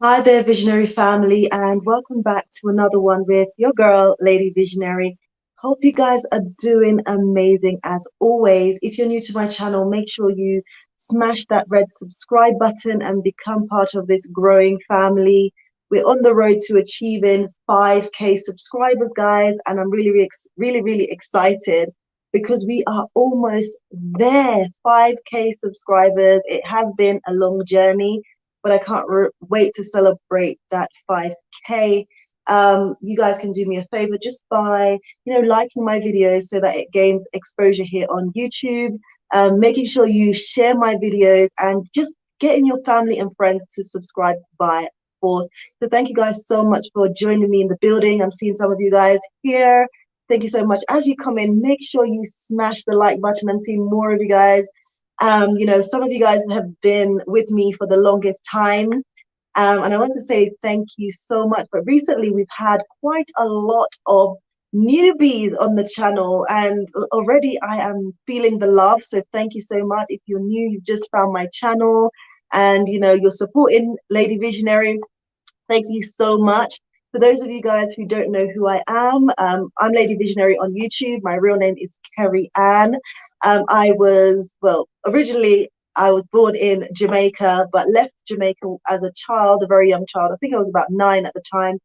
Hi there, Visionary family, and welcome back to another one with your girl, Lady Visionary. Hope you guys are doing amazing as always. If you're new to my channel, make sure you smash that red subscribe button and become part of this growing family. We're on the road to achieving 5K subscribers, guys, and I'm really excited because we are almost there. 5K subscribers. It has been a long journey, but I can't wait to celebrate that 5K. You guys can do me a favor just by, liking my videos so that it gains exposure here on YouTube. Making sure you share my videos and just getting your family and friends to subscribe by force. So thank you guys so much for joining me in the building. I'm seeing some of you guys here. Thank you so much. As you come in, make sure you smash the like button. I'm seeing more of you guys. Some of you guys have been with me for the longest time. And I want to say thank you so much. But recently we've had quite a lot of newbies on the channel, and already I am feeling the love. So thank you so much. If you're new, you've just found my channel and you're supporting Lady Visionary. Thank you so much. For those of you guys who don't know who I am, I'm Lady Visionary on YouTube. My real name is Kerry-Ann. Originally I was born in Jamaica, but left Jamaica as a child, a very young child. I think I was about 9 at the time.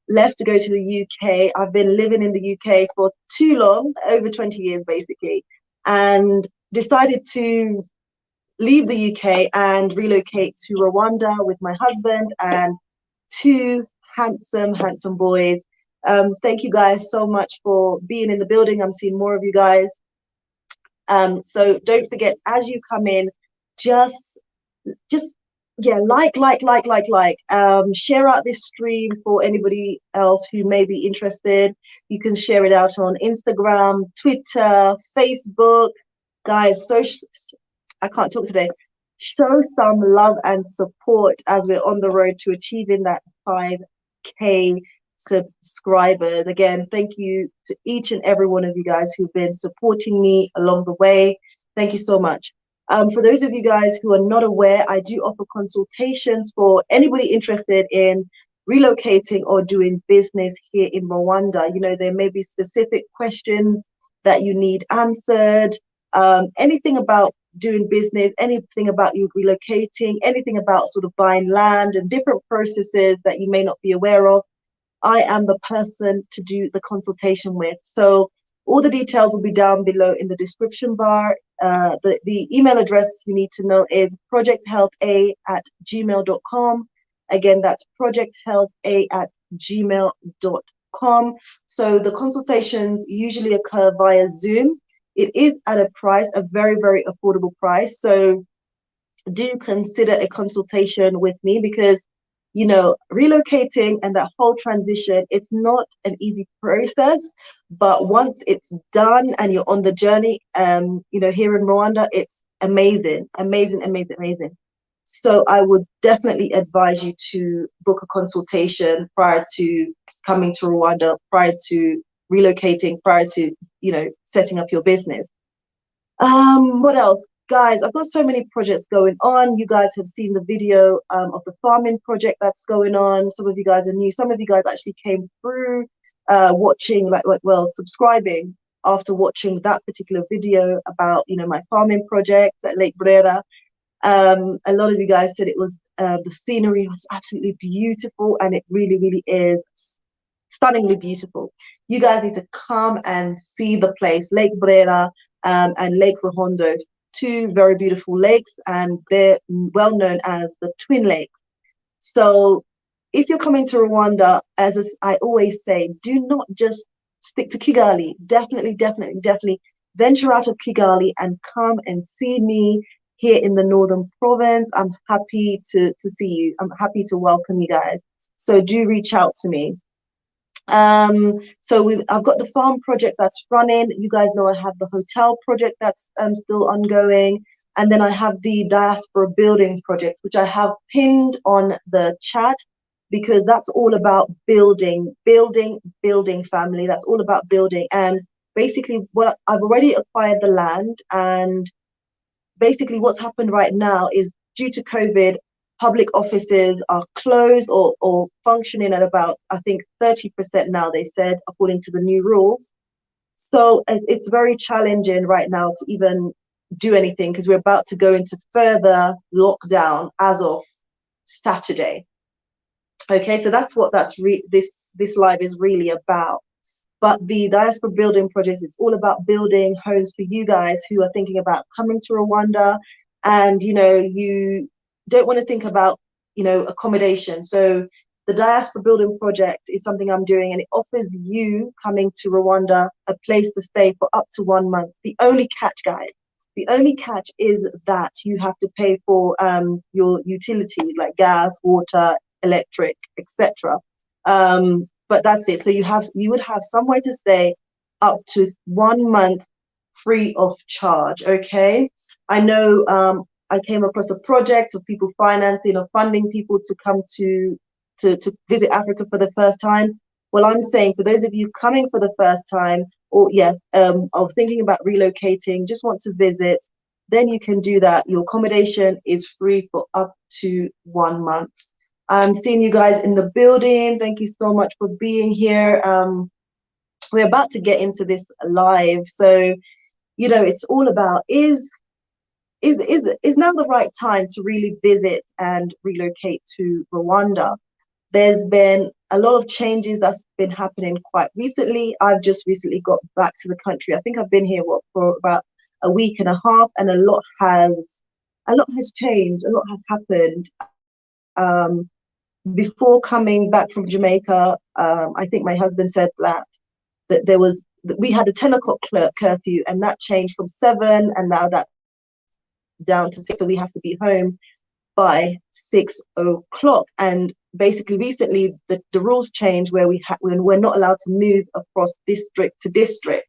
Left to go to the UK. I've been living in the UK for too long, over 20 years basically, and decided to leave the UK and relocate to Rwanda with my husband and two handsome boys. Thank you guys so much for being in the building. I'm seeing more of you guys. So don't forget, as you come in, just just yeah, like. Share out this stream for anybody else who may be interested. You can share it out on Instagram, Twitter, Facebook. Guys, so I can't talk today. Show some love and support as we're on the road to achieving that 5K subscribers. Again, thank you to each and every one of you guys who've been supporting me along the way. Thank you so much. For those of you guys who are not aware, I do offer consultations for anybody interested in relocating or doing business here in Rwanda. There may be specific questions that you need answered, anything about doing business, anything about you relocating, anything about sort of buying land and different processes that you may not be aware of. I am the person to do the consultation with. So all the details will be down below in the description bar. The email address you need to know is projecthealtha@gmail.com. Again, that's projecthealtha@gmail.com. So the consultations usually occur via Zoom. It is at a price, a very affordable price. So do consider a consultation with me because relocating and that whole transition, it's not an easy process, but once it's done and you're on the journey, here in Rwanda, it's amazing. So I would definitely advise you to book a consultation prior to coming to Rwanda, prior to relocating, prior to setting up your business. What else? Guys, I've got so many projects going on. You guys have seen the video of the farming project that's going on. Some of you guys are new. Some of you guys actually came through watching, subscribing after watching that particular video about, my farming project at Lake Brera. A lot of you guys said it was, the scenery was absolutely beautiful, and it really is stunningly beautiful. You guys need to come and see the place, Lake Brera and Lake Ruhondo, two very beautiful lakes, and they're well known as the Twin Lakes. So if you're coming to Rwanda, as I always say, do not just stick to Kigali. Definitely venture out of Kigali and come and see me here in the Northern Province. I'm happy to see you. I'm happy to welcome you guys. So do reach out to me. I've got the farm project that's running. You guys know I have the hotel project that's still ongoing, and then I have the diaspora building project, which I have pinned on the chat, because that's all about building family. That's all about building. And basically what I've already acquired the land, and basically what's happened right now is, due to COVID, public offices are closed or functioning at about, I think, 30% now, they said, according to the new rules. So it's very challenging right now to even do anything because we're about to go into further lockdown as of Saturday. Okay, so that's what this live is really about. But the Diaspora Building Project is all about building homes for you guys who are thinking about coming to Rwanda, and you don't want to think about accommodation. So the Diaspora Building Project is something I'm doing, and it offers you coming to Rwanda a place to stay for up to 1 month. The only catch, guys, the only catch is that you have to pay for your utilities like gas, water, electric, etc. But that's it. So you would have somewhere to stay up to 1 month free of charge. Okay. I know I came across a project of people financing or funding people to come to visit Africa for the first time. Well, I'm saying for those of you coming for the first time, or of thinking about relocating, just want to visit, then you can do that. Your accommodation is free for up to 1 month. I'm seeing you guys in the building. Thank you so much for being here. We're about to get into this live. So, it's all about is now the right time to really visit and relocate to Rwanda? There's been a lot of changes that's been happening quite recently. I've just recently got back to the country. I think I've been here for about a week and a half, and a lot has changed, a lot has happened. Before coming back from Jamaica, I think my husband said that we had a 10 o'clock curfew, and that changed from 7, and now that's down to 6. So we have to be home by 6 o'clock. And basically, recently the rules changed where we're not allowed to move across district to district.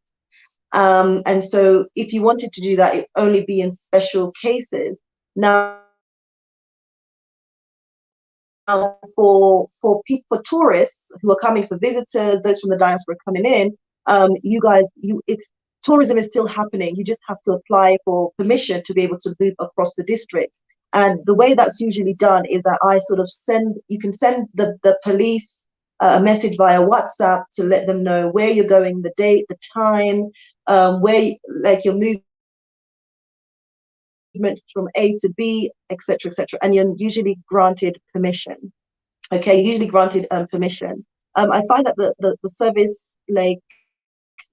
And so if you wanted to do that, it only be in special cases. Now, for tourists who are coming, for visitors, those from the diaspora coming in, you guys, tourism is still happening. You just have to apply for permission to be able to move across the district. And the way that's usually done is that you can send the police a message via WhatsApp to let them know where you're going, the date, the time, your movement from A to B, etc., etc. And you're usually granted permission. Okay, usually granted permission. I find that the service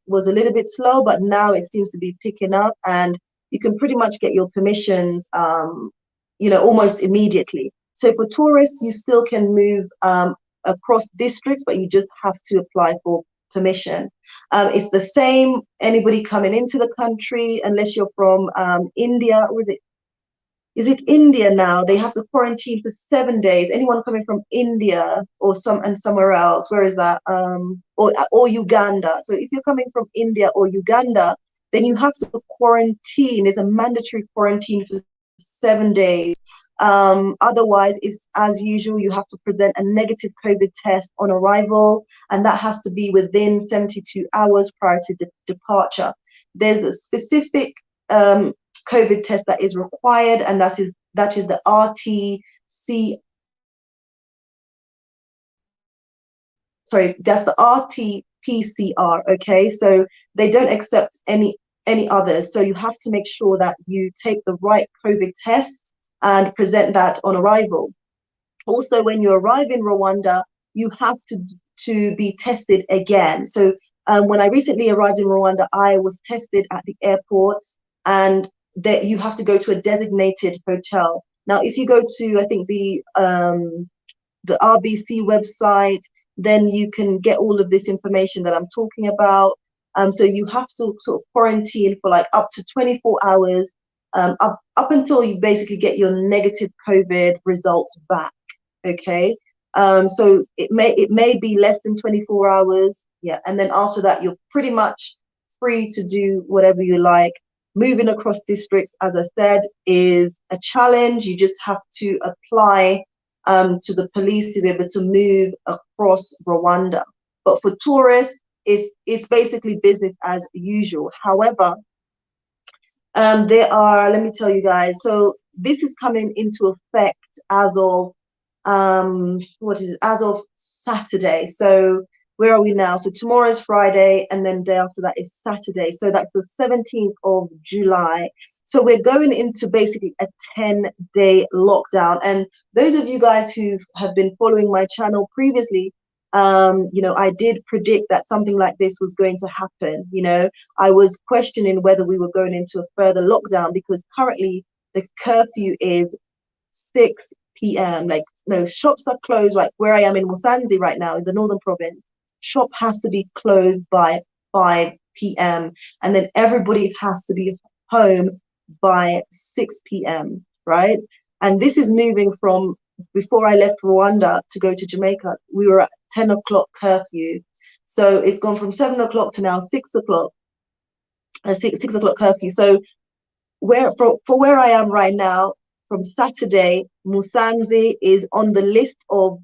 was a little bit slow, but now it seems to be picking up, and you can pretty much get your permissions almost immediately. So for tourists, you still can move across districts, but you just have to apply for permission. It's the same anybody coming into the country, unless you're from India, or is it India now? They have to quarantine for 7 days. Anyone coming from India or somewhere else, where is that? Or Uganda. So if you're coming from India or Uganda, then you have to quarantine. There's a mandatory quarantine for 7 days. Otherwise, it's as usual, you have to present a negative COVID test on arrival, and that has to be within 72 hours prior to departure. There's a specific COVID test that is required, and that is the that's the RT-PCR. Okay, so they don't accept any others. So you have to make sure that you take the right COVID test and present that on arrival. Also, when you arrive in Rwanda, you have to be tested again. So when I recently arrived in Rwanda, I was tested at the airport, and that you have to go to a designated hotel. Now, if you go to, I think, the RBC website, then you can get all of this information that I'm talking about. So you have to sort of quarantine for up to 24 hours, up until you basically get your negative COVID results back. Okay. So it may be less than 24 hours. Yeah. And then after that, you're pretty much free to do whatever you like. Moving across districts, as I said, is a challenge. You just have to apply to the police to be able to move across Rwanda. But for tourists, it's basically business as usual. However, let me tell you guys, so this is coming into effect as of as of Saturday. So where are we now? So tomorrow is Friday, and then day after that is Saturday. So that's the 17th of July. So we're going into basically a 10-day lockdown. And those of you guys who have been following my channel previously, I did predict that something like this was going to happen. I was questioning whether we were going into a further lockdown, because currently the curfew is 6 p.m. Like, no, shops are closed. Like where I am in Musanze right now in the northern province, shop has to be closed by 5 p.m. and then everybody has to be home by 6 p.m. Right? And this is moving from before I left Rwanda to go to Jamaica. We were at 10 o'clock curfew. So it's gone from 7 o'clock to now 6 o'clock, 6 o'clock curfew. So for where I am right now, from Saturday, Musanze is on the list of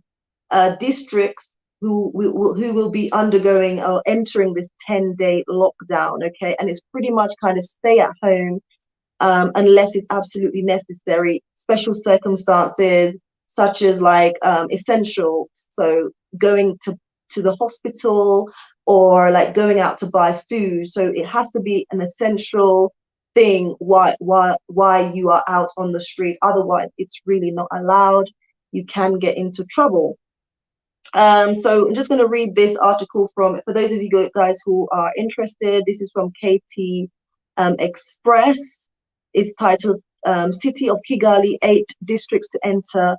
districts who will be undergoing or entering this 10-day lockdown. Okay, and it's pretty much kind of stay at home unless it's absolutely necessary. Special circumstances such as like essential, so going to the hospital or like going out to buy food. So it has to be an essential thing why you are out on the street. Otherwise, it's really not allowed. You can get into trouble. So I'm just going to read this article for those of you guys who are interested. This is from KT Express. It's titled City of Kigali, 8 districts to enter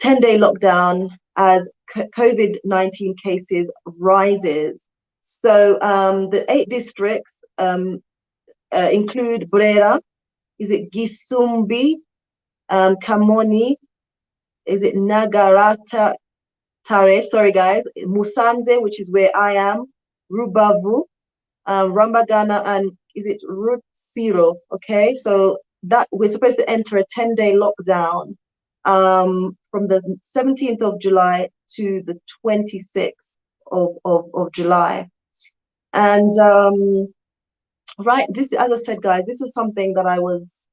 10-day lockdown as COVID-19 cases rises. So the 8 districts include Burera, is it Gisumbi, Kamoni, is it Nagarata, sorry guys, Musanze, which is where I am, Rubavu, Rambagana, and is it Rutsiro? Okay, so that we're supposed to enter a 10-day lockdown from the 17th of July to the 26th of July. And right, this, as I said, guys, this is something that I was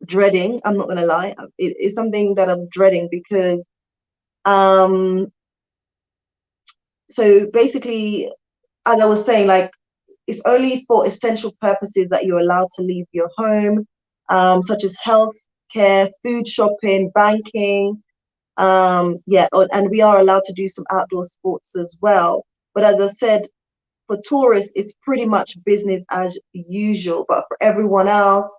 dreading. I'm not gonna lie, it's something that I'm dreading because so basically, as I was saying, like, it's only for essential purposes that you're allowed to leave your home, such as health care, food shopping, banking, yeah, and we are allowed to do some outdoor sports as well. But as I said, for tourists, it's pretty much business as usual. But for everyone else,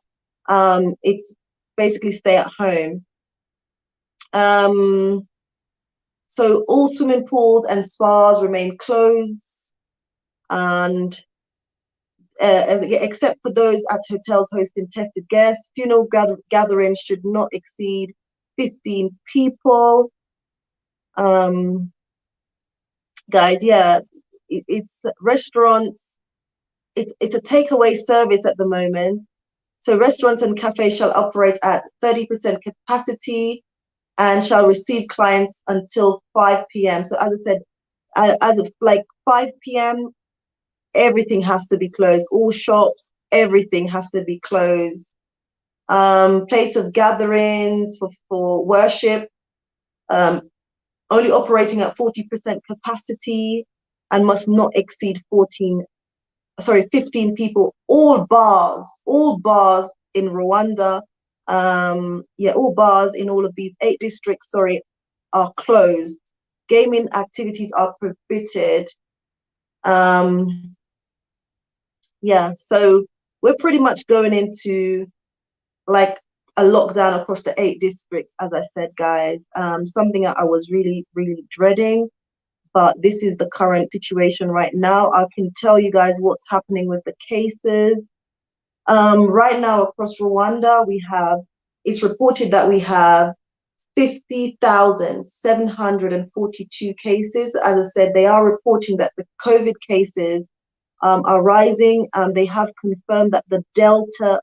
it's basically stay at home. So all swimming pools and spas remain closed, and except for those at hotels hosting tested guests. Funeral gatherings should not exceed 15 people. Guys, yeah, it's restaurants. It's a takeaway service at the moment. So restaurants and cafes shall operate at 30% capacity and shall receive clients until 5 p.m. So as I said, as of like 5 p.m., everything has to be closed. All shops, everything has to be closed. Place of gatherings for worship, only operating at 40% capacity and must not exceed 15 people. All bars in Rwanda, yeah, all bars in all of these 8 districts, sorry, are closed. Gaming activities are prohibited. Yeah, so we're pretty much going into like a lockdown across the 8 districts, as I said, guys. Something that I was really, really dreading, but this is the current situation right now. I can tell you guys what's happening with the cases. Right now across Rwanda, it's reported that we have 50,742 cases. As I said, they are reporting that the COVID cases are rising. They have confirmed that the Delta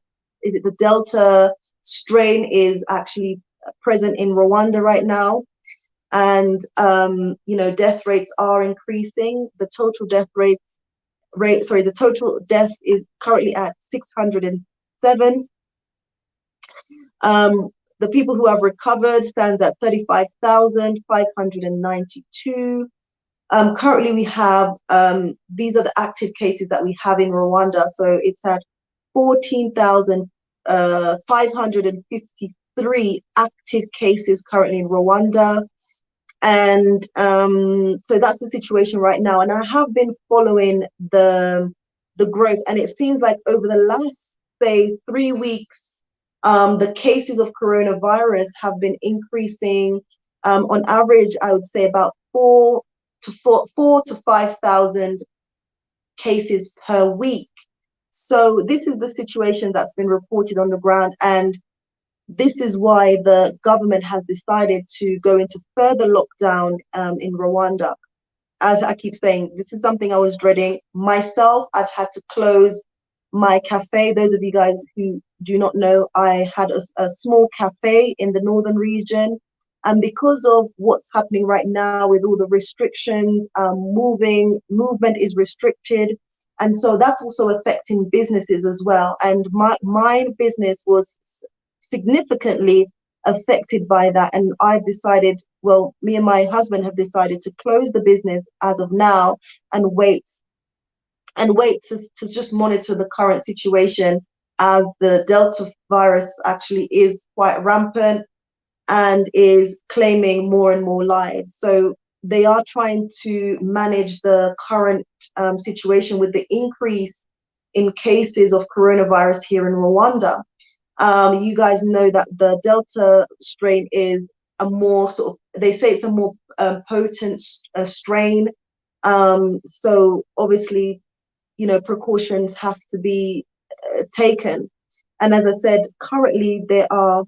strain is actually present in Rwanda right now. And, death rates are increasing. The total deaths is currently at 607. The people who have recovered stands at 35,592. Currently, we have, these are the active cases that we have in Rwanda. So it's at 14,553 active cases currently in Rwanda. And so that's the situation right now. And I have been following the growth, and it seems like over the last, say, 3 weeks, the cases of coronavirus have been increasing. On average, I would say about 4 to 5,000 cases per week. So this is the situation that's been reported on the ground, and this is why the government has decided to go into further lockdown in Rwanda. As I keep saying, this is something I was dreading. Myself, I've had to close my cafe. Those of you guys who do not know, I had a small cafe in the northern region. And because of what's happening right now with all the restrictions, movement is restricted. And so that's also affecting businesses as well. And my business was significantly affected by that. And I've decided, well, me and my husband have decided to close the business as of now and wait to just monitor the current situation, as the Delta virus actually is quite rampant and is claiming more and more lives. So they are trying to manage the current situation with the increase in cases of coronavirus here in Rwanda. You guys know that the Delta strain is a more sort of, they say it's a more potent strain. So obviously, precautions have to be taken. And as I said, currently there are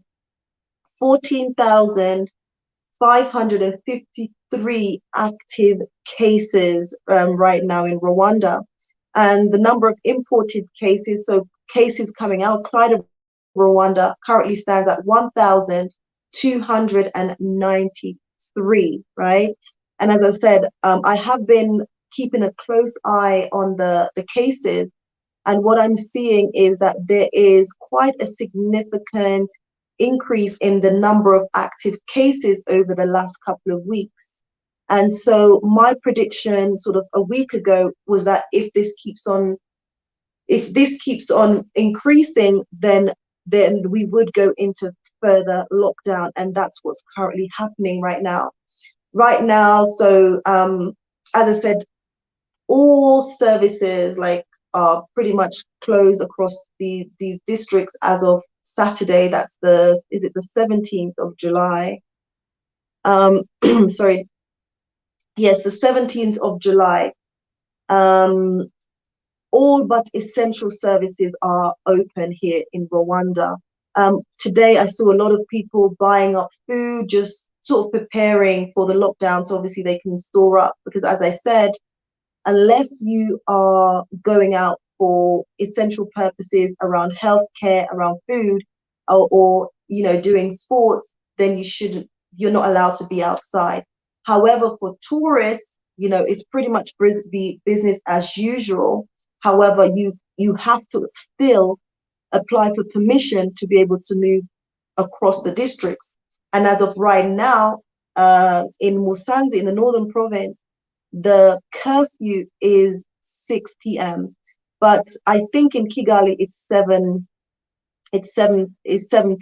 14,553 active cases right now in Rwanda. And the number of imported cases, so cases coming outside of Rwanda, currently stands at 1,293, right? And as I said, I have been keeping a close eye on the cases. And what I'm seeing is that there is quite a significant increase in the number of active cases over the last couple of weeks. And so my prediction sort of a week ago was that if this keeps on increasing, then we would go into further lockdown. And that's what's currently happening right now. So as I said, all services are pretty much closed across these districts as of Saturday. That's the 17th of July? Sorry, yes, the 17th of July. All but essential services are open here in Rwanda. Today I saw a lot of people buying up food, just sort of preparing for the lockdown, so obviously they can store up, because as I said, unless you are going out for essential purposes around healthcare, around food, or doing sports, then you're not allowed to be outside. However, for tourists, it's pretty much business as usual. However, you have to still apply for permission to be able to move across the districts. And as of right now, in Musanze, in the northern province, the curfew is 6 p.m. But I think in Kigali it's 7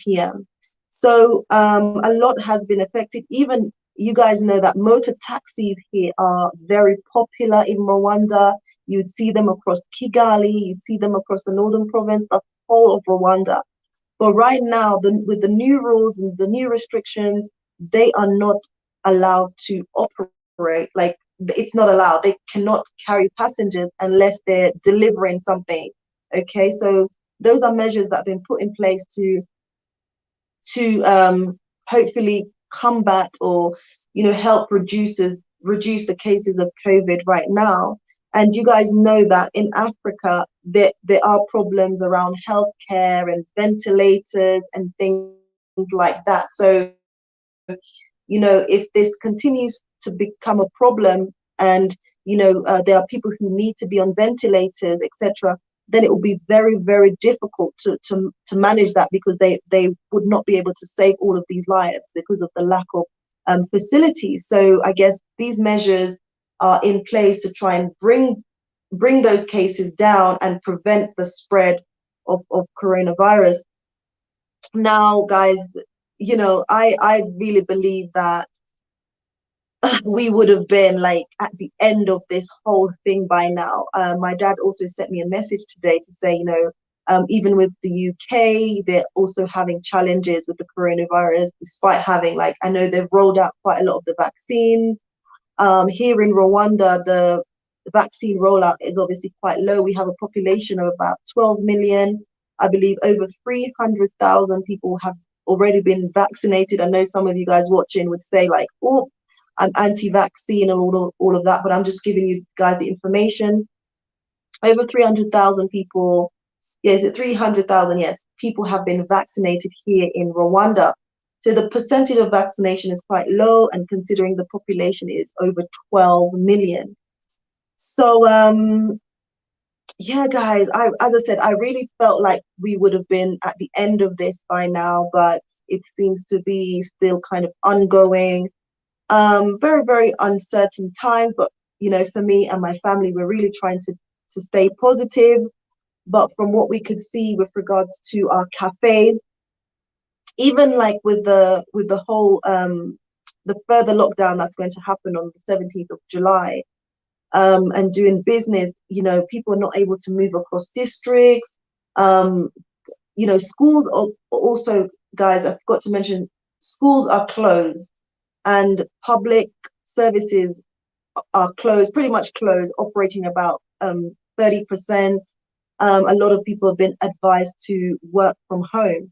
p.m. So a lot has been affected. Even you guys know that motor taxis here are very popular in Rwanda. You'd see them across Kigali, you see them across the northern province, the whole of Rwanda. But right now, with the new rules and the new restrictions, they are not allowed to operate. Like, it's not allowed. They cannot carry passengers unless they're delivering something. Okay, so those are measures that have been put in place to hopefully combat or help reduce the cases of COVID right now. And you guys know that in Africa there are problems around healthcare and ventilators and things like that. So if this continues to become a problem, and there are people who need to be on ventilators, etc., then it will be very, very difficult to manage that, because they would not be able to save all of these lives because of the lack of facilities. So I guess these measures are in place to try and bring those cases down and prevent the spread of coronavirus. Now, guys, I really believe that we would have been like at the end of this whole thing by now. My dad also sent me a message today to say, even with the UK, they're also having challenges with the coronavirus, despite having, like, I know they've rolled out quite a lot of the vaccines. Here in Rwanda, the vaccine rollout is obviously quite low. We have a population of about 12 million. I believe over 300,000 people have already been vaccinated. I know some of you guys watching would say, like, oh, I'm anti-vaccine and all of that, but I'm just giving you guys the information. Over 300,000 people, is it 300,000? Yes, people have been vaccinated here in Rwanda. So the percentage of vaccination is quite low, and considering the population is over 12 million. So, yeah, guys, as I said, I really felt like we would have been at the end of this by now, but it seems to be still kind of ongoing. Very, very uncertain time, but for me and my family, we're really trying to stay positive. But from what we could see with regards to our cafe, even like with the whole the further lockdown that's going to happen on the 17th of July, and doing business, people are not able to move across districts. Schools are also, guys, I forgot to mention, schools are closed, and public services are closed, pretty much closed, operating about 30%. A lot of people have been advised to work from home.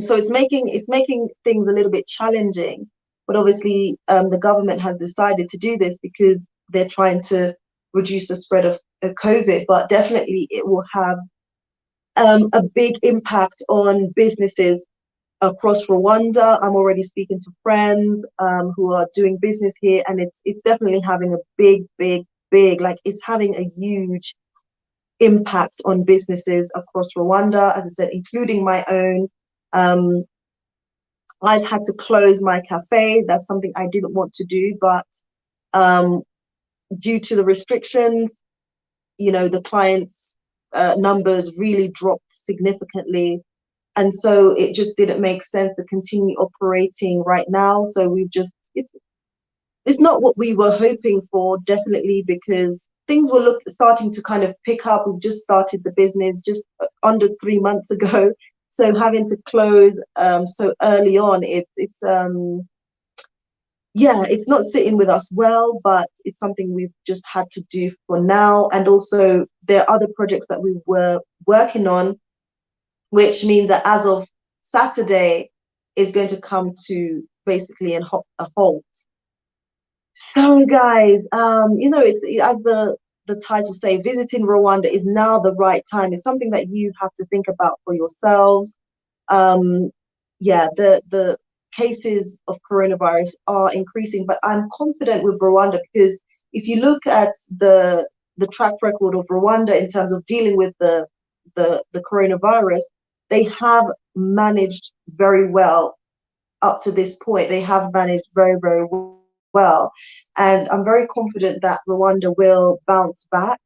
So it's making things a little bit challenging. But obviously, the government has decided to do this because they're trying to reduce the spread of COVID. But definitely, it will have a big impact on businesses across Rwanda. I'm already speaking to friends who are doing business here, and it's definitely having a big, like, it's having a huge impact on businesses across Rwanda, as I said, including my own. I've had to close my cafe. That's something I didn't want to do, but due to the restrictions, the clients' numbers really dropped significantly. And so it just didn't make sense to continue operating right now. So it's not what we were hoping for, definitely, because things were starting to kind of pick up. We've just started the business just under 3 months ago. So having to close so early on, it's not sitting with us well, but it's something we've just had to do for now. And also there are other projects that we were working on, which means that as of Saturday is going to come to basically a halt. So, guys, it's as the title say, visiting Rwanda is now the right time. It's something that you have to think about for yourselves. The cases of coronavirus are increasing, but I'm confident with Rwanda, because if you look at the track record of Rwanda in terms of dealing with the coronavirus, they have managed very well up to this point. They have managed very, very well. And I'm very confident that Rwanda will bounce back.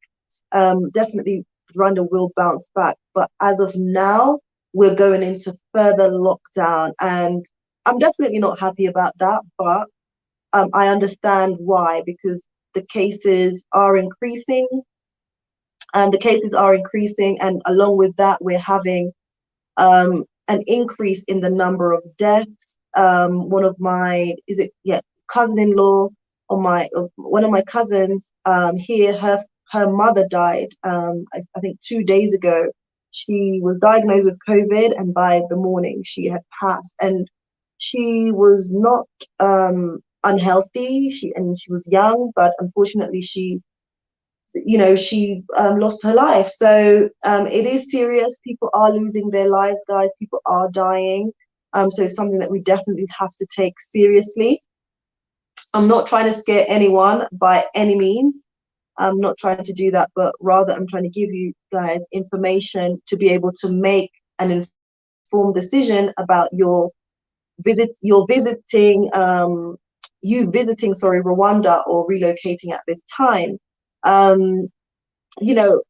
Definitely, Rwanda will bounce back. But as of now, we're going into further lockdown. And I'm definitely not happy about that. But I understand why, because the cases are increasing. And along with that, we're having an increase in the number of deaths. One of my cousin-in-law, or one of my cousins here, her mother died. I think 2 days ago. She was diagnosed with COVID, and by the morning she had passed. And she was not unhealthy. She was young, but unfortunately she lost her life. So it is serious. People are losing their lives, guys. People are dying. So it's something that we definitely have to take seriously. I'm not trying to scare anyone by any means, I'm not trying to do that, but rather I'm trying to give you guys information to be able to make an informed decision about your visiting, Rwanda or relocating at this time. Um, you know,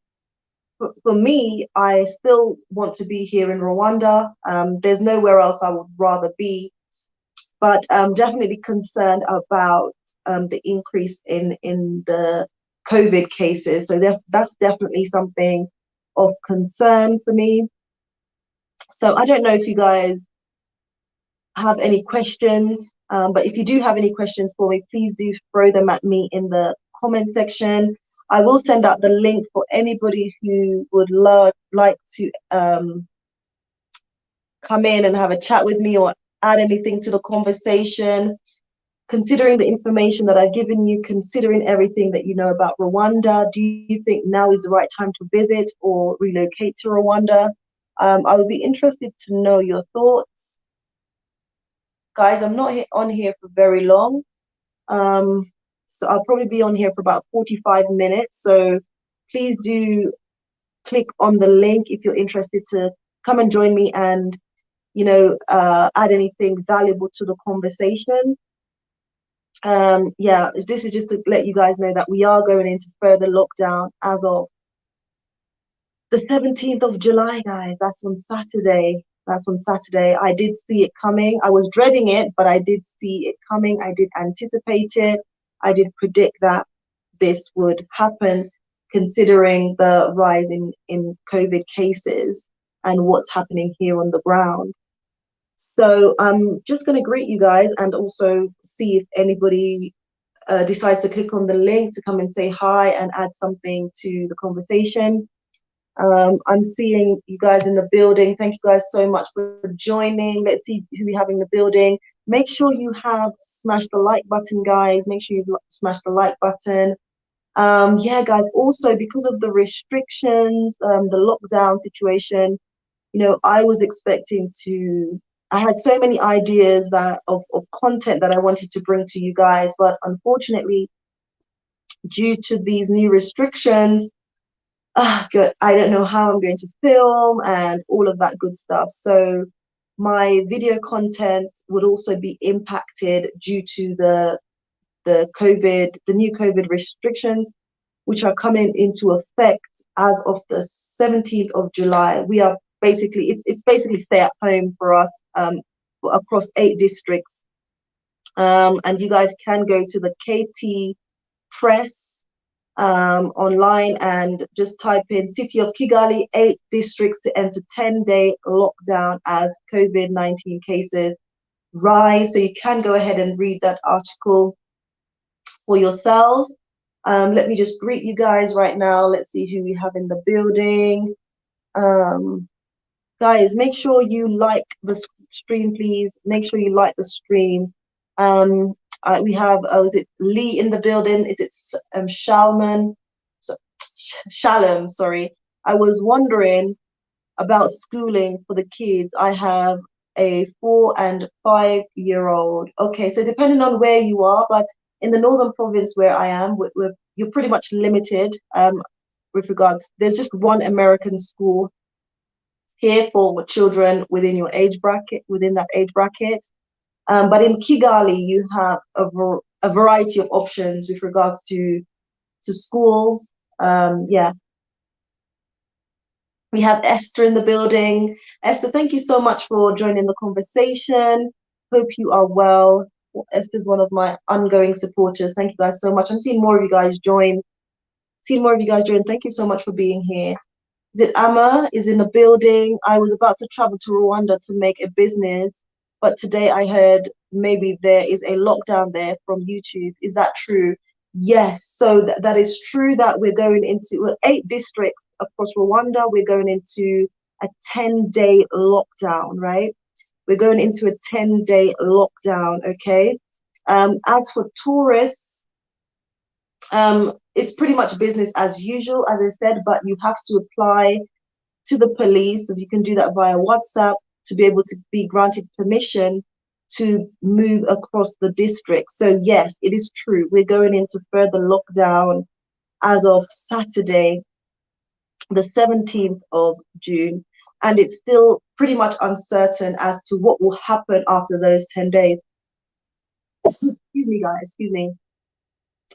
for me, I still want to be here in Rwanda. There's nowhere else I would rather be, but I'm definitely concerned about the increase in the COVID cases. So that's definitely something of concern for me. So I don't know if you guys have any questions, but if you do have any questions for me, please do throw them at me in the comment section. I will send out the link for anybody who would like to come in and have a chat with me or add anything to the conversation. Considering the information that I've given you, considering everything that you know about Rwanda, do you think now is the right time to visit or relocate to Rwanda? I would be interested to know your thoughts. Guys, I'm not on here for very long. So I'll probably be on here for about 45 minutes. So please do click on the link if you're interested to come and join me and, add anything valuable to the conversation. Yeah, this is just to let you guys know that we are going into further lockdown as of the 17th of July, guys. That's on Saturday. I did see it coming. I was dreading it, but I did see it coming. I did anticipate it. I did predict that this would happen, considering the rise in COVID cases and what's happening here on the ground. So I'm just going to greet you guys and also see if anybody decides to click on the link to come and say hi and add something to the conversation. I'm seeing you guys in the building. Thank you guys so much for joining. Let's see who we have in the building. Make sure you have smashed the like button, guys. Make sure you've smashed the like button. Yeah, guys, also because of the restrictions, the lockdown situation, I was expecting I had so many ideas of content that I wanted to bring to you guys, but unfortunately, due to these new restrictions, good, I don't know how I'm going to film and all of that good stuff. So my video content would also be impacted due to the new COVID restrictions, which are coming into effect as of the 17th of July. We are basically, it's basically stay at home for us across 8 districts. And you guys can go to the KT Press online and just type in City of Kigali, 8 districts to enter 10-day lockdown as COVID-19 cases rise. So you can go ahead and read that article for yourselves. Let me just greet you guys right now. Let's see who we have in the building. Guys, make sure you like the stream, please. Make sure you like the stream. We have, is it Lee in the building? Is it Shalom, sorry. I was wondering about schooling for the kids. I have a 4 and 5-year-old. Okay, so depending on where you are, but in the northern province where I am, you're pretty much limited with regards. There's just one American school here for children within your age bracket, within that age bracket. But in Kigali, you have a variety of options with regards to schools. Yeah. We have Esther in the building. Esther, thank you so much for joining the conversation. Hope you are well. Esther's one of my ongoing supporters. Thank you guys so much. I'm seeing more of you guys join. Thank you so much for being here. Is it Amma is in the building? I was about to travel to Rwanda to make a business, but today I heard maybe there is a lockdown there from YouTube. Is that true? Yes, so that is true that we're going into 8 districts across Rwanda. We're going into a 10-day lockdown, right? We're going into a 10-day lockdown, okay? As for tourists, it's pretty much business as usual, as I said, but you have to apply to the police. If you can do that via WhatsApp to be able to be granted permission to move across the district. So yes, it is true. We're going into further lockdown as of Saturday, the 17th of June, and it's still pretty much uncertain as to what will happen after those 10 days. Excuse me, guys, excuse me.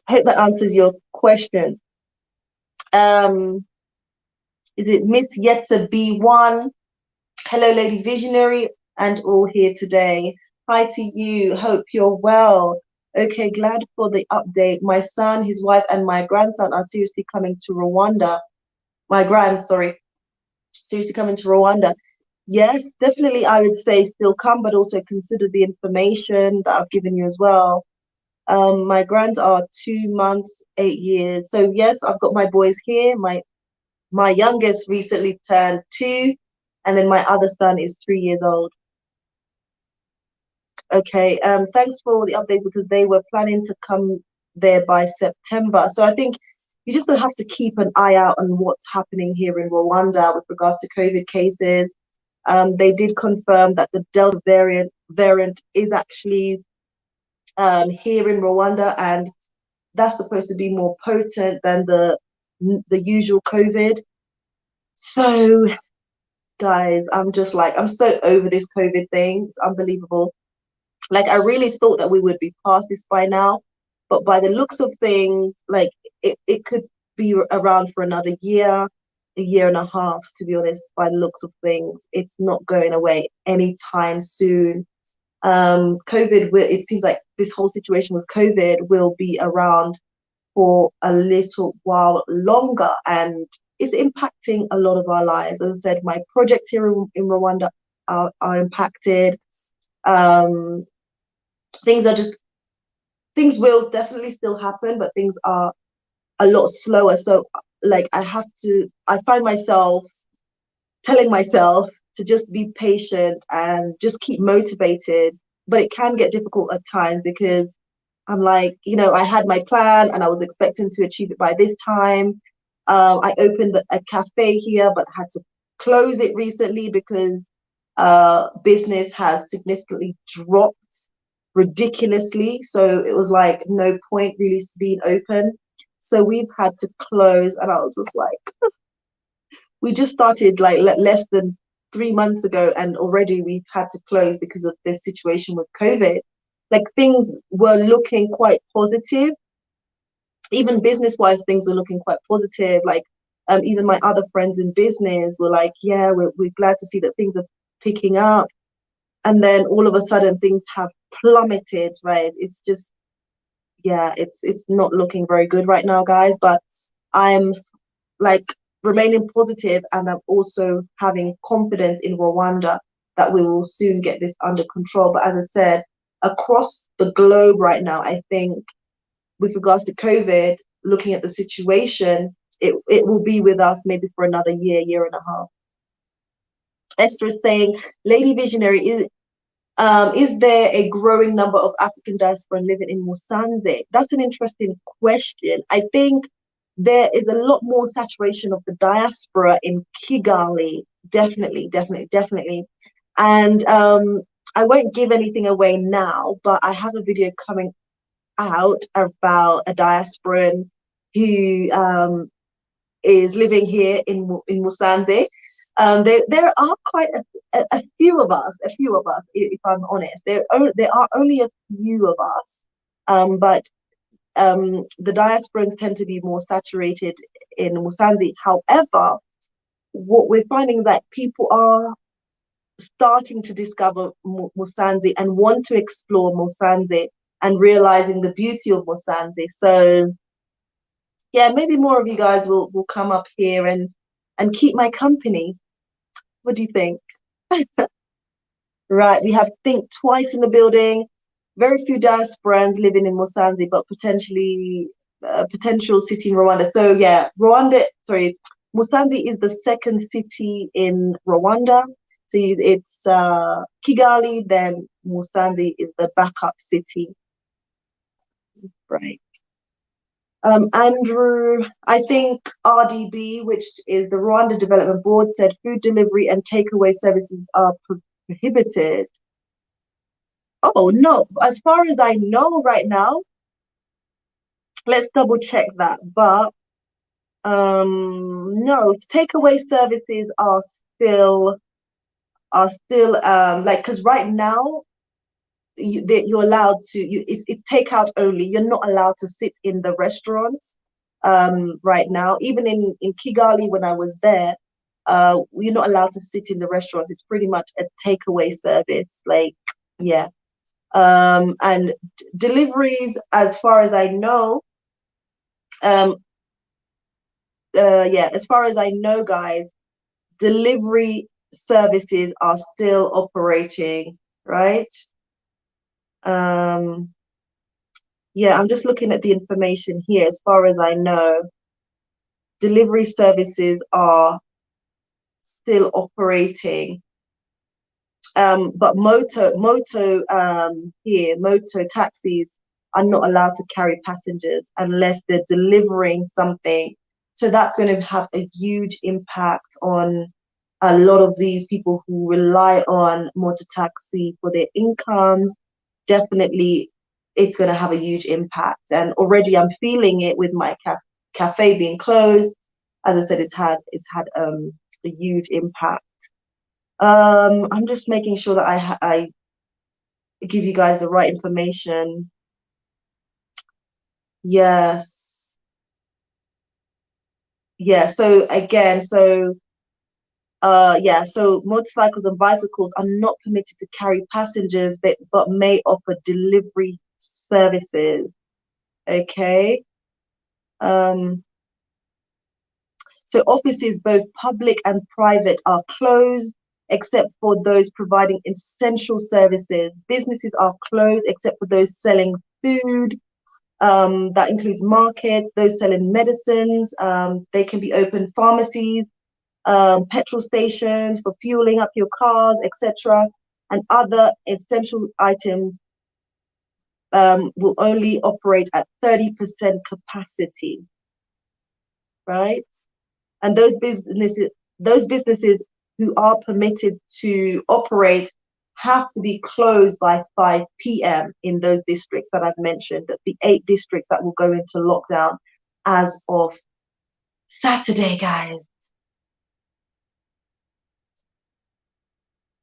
Hope that answers your question. Is it Miss Yetza B1? Hello, Lady Visionary, and all here today. Hi to you. Hope you're well. Okay, glad for the update. My son, his wife, and my grandson are seriously coming to Rwanda. Seriously coming to Rwanda. Yes, definitely, I would say still come, but also consider the information that I've given you as well. My grands are 2 months, 8 years. So yes, I've got my boys here. My youngest recently turned 2, and then my other son is 3 years old. Okay, thanks for the update, because they were planning to come there by September. So I think you just have to keep an eye out on what's happening here in Rwanda with regards to COVID cases. They did confirm that the Delta variant is actually here in Rwanda, and that's supposed to be more potent than the usual COVID. So, guys, I'm so over this COVID thing. It's unbelievable. Like, I really thought that we would be past this by now, but by the looks of things, like it could be around for another year, a year and a half, to be honest. By the looks of things, it's not going away anytime soon. COVID it seems like this whole situation with COVID will be around for a little while longer, and it's impacting a lot of our lives. As I said, my projects here in Rwanda are impacted. Things will definitely still happen, but things are a lot slower. So like I find myself telling myself to just be patient and just keep motivated. But it can get difficult at times, because I'm like, I had my plan and I was expecting to achieve it by this time. I opened a cafe here, but had to close it recently because business has significantly dropped ridiculously. So it was like no point really being open. So we've had to close, and I was just like, we just started like less than 3 months ago, and already we've had to close because of this situation with COVID. Like, things were looking quite positive. Even business-wise, things were looking quite positive. Like, even my other friends in business were like, yeah, we're glad to see that things are picking up. And then all of a sudden things have plummeted, right? It's just, yeah, it's not looking very good right now, guys. But I'm like remaining positive, and I'm also having confidence in Rwanda that we will soon get this under control. But as I said, across the globe right now, I think with regards to COVID, looking at the situation, it will be with us maybe for another year and a half. Esther is saying, Lady Visionary, is there a growing number of African diaspora living in Musanze? That's an interesting question. I think there is a lot more saturation of the diaspora in Kigali. Definitely. And I won't give anything away now, but I have a video coming out about a diasporan who is living here in Musanze. There are quite a few of us, if I'm honest. There are only a few of us, but the diasporans tend to be more saturated in Musanze. However, what we're finding is that people are starting to discover Musanze and want to explore Musanze and realizing the beauty of Musanze. So yeah, maybe more of you guys will come up here and keep my company. What do you think? Right, we have Think Twice in the building. Very few diasporans living in Musanze, but potential city in Rwanda. So yeah, Musanze is the second city in Rwanda. So it's Kigali, then Musanze is the backup city. Right. Andrew, I think RDB, which is the Rwanda Development Board, said food delivery and takeaway services are prohibited. Oh, no, as far as I know right now, let's double check that. But No, takeaway services are still like, because right now you're allowed to, it's takeout only. You're not allowed to sit in the restaurants right now. Even in Kigali when I was there, you're not allowed to sit in the restaurants. It's pretty much a takeaway service. Like, yeah. And deliveries, as far as I know, um, yeah, as far as I know, guys, delivery services are still operating, right? Um, yeah, I'm just looking at the information here. As far as I know, delivery services are still operating. But moto taxis are not allowed to carry passengers unless they're delivering something. So that's going to have a huge impact on a lot of these people who rely on motor taxi for their incomes. Definitely, it's going to have a huge impact. And already I'm feeling it with my cafe being closed. As I said, it's had a huge impact. I'm just making sure that I give you guys the right information. Yes. Yeah, so again, yeah, so motorcycles and bicycles are not permitted to carry passengers, but may offer delivery services. Okay. Um, so offices, both public and private, are closed except for those providing essential services. Businesses are closed except for those selling food. That includes markets, those selling medicines. They can be open pharmacies, petrol stations for fueling up your cars, etc. And other essential items will only operate at 30% capacity, right? And those businesses who are permitted to operate have to be closed by 5 p.m. in those districts that I've mentioned, that the 8 districts that will go into lockdown as of Saturday, guys.